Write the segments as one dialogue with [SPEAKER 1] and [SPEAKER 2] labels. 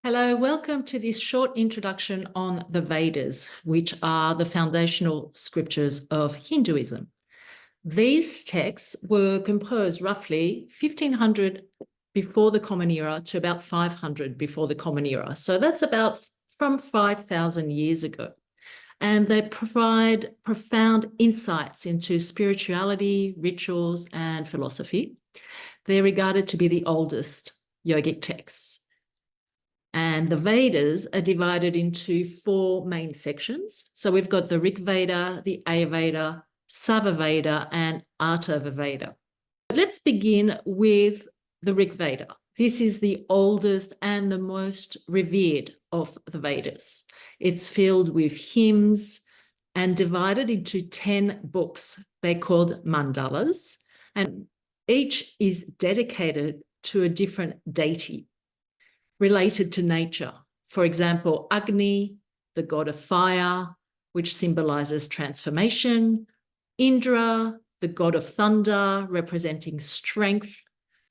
[SPEAKER 1] Hello, welcome to this short introduction on the Vedas, which are the foundational scriptures of Hinduism. These texts were composed roughly 1500 before the Common Era to about 500 before the Common Era. So that's about from 5,000 years ago. And they provide profound insights into spirituality, rituals, and philosophy. They're regarded to be the oldest yogic texts. And the Vedas are divided into four main sections. So we've got the Rigveda, the Ayurveda, Samaveda, and Atharvaveda. Let's begin with the Rigveda. This is the oldest and the most revered of the Vedas. It's filled with hymns and divided into 10 books. They're called mandalas, and each is dedicated to a different deity related to nature. For example, Agni, the god of fire, which symbolizes transformation; Indra, the god of thunder, representing strength;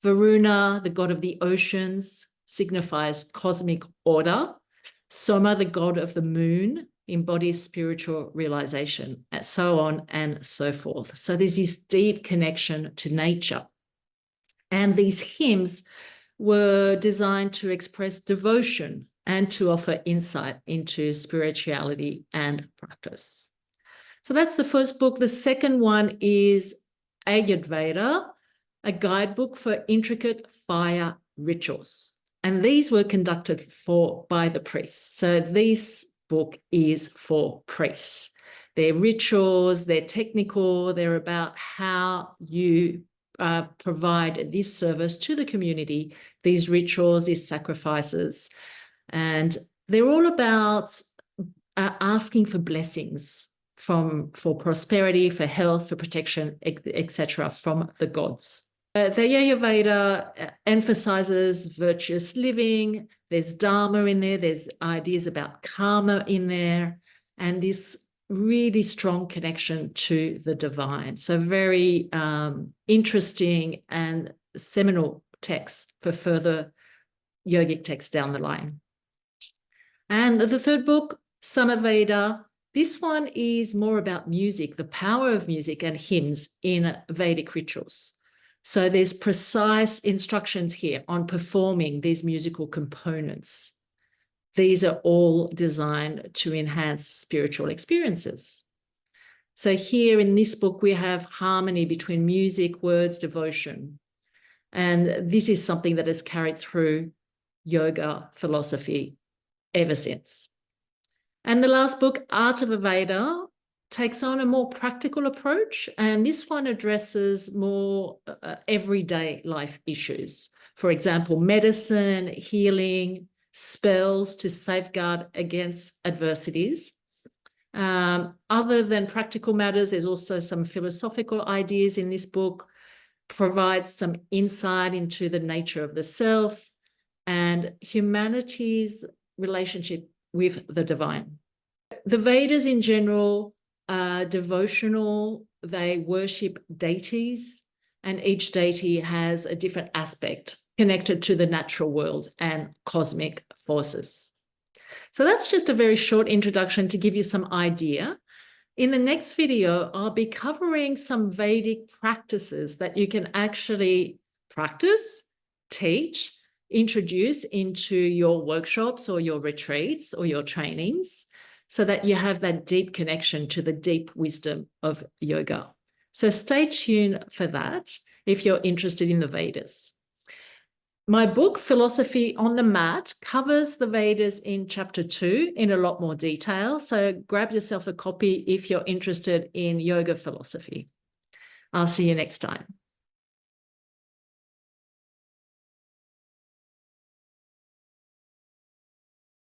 [SPEAKER 1] Varuna, the god of the oceans, signifies cosmic order; Soma, the god of the moon, embodies spiritual realization, and so on and so forth. So there's this deep connection to nature. And these hymns were designed to express devotion and to offer insight into spirituality and practice. So that's the first book. The second one is Yajurveda, a guidebook for intricate fire rituals. And these were conducted by the priests. So this book is for priests. They're rituals, they're technical, they're about how you provide this service to the community, these rituals, these sacrifices. And they're all about asking for blessings for prosperity, for health, for protection, etc., from the gods. The Yajurveda emphasizes virtuous living. There's dharma in there. There's ideas about karma in there. And this really strong connection to the divine. So very interesting and seminal texts for further yogic texts down the line. And the third book, Samaveda, this one is more about music, the power of music and hymns in Vedic rituals. So there's precise instructions here on performing these musical components. These are all designed to enhance spiritual experiences. So here in this book, we have harmony between music, words, devotion. And this is something that has carried through yoga philosophy ever since. And the last book, Atharvaveda, takes on a more practical approach. And this one addresses more everyday life issues. For example, medicine, healing, spells to safeguard against adversities. Other than practical matters, there's also some philosophical ideas in this book, provides some insight into the nature of the self and humanity's relationship with the divine. The Vedas in general are devotional. They worship deities, and each deity has a different aspect connected to the natural world and cosmic forces. So that's just a very short introduction to give you some idea. In the next video, I'll be covering some Vedic practices that you can actually practice, teach, introduce into your workshops or your retreats or your trainings, so that you have that deep connection to the deep wisdom of yoga. So stay tuned for that if you're interested in the Vedas. My book, Philosophy on the Mat, covers the Vedas in chapter 2 in a lot more detail. So grab yourself a copy if you're interested in yoga philosophy. I'll see you next time.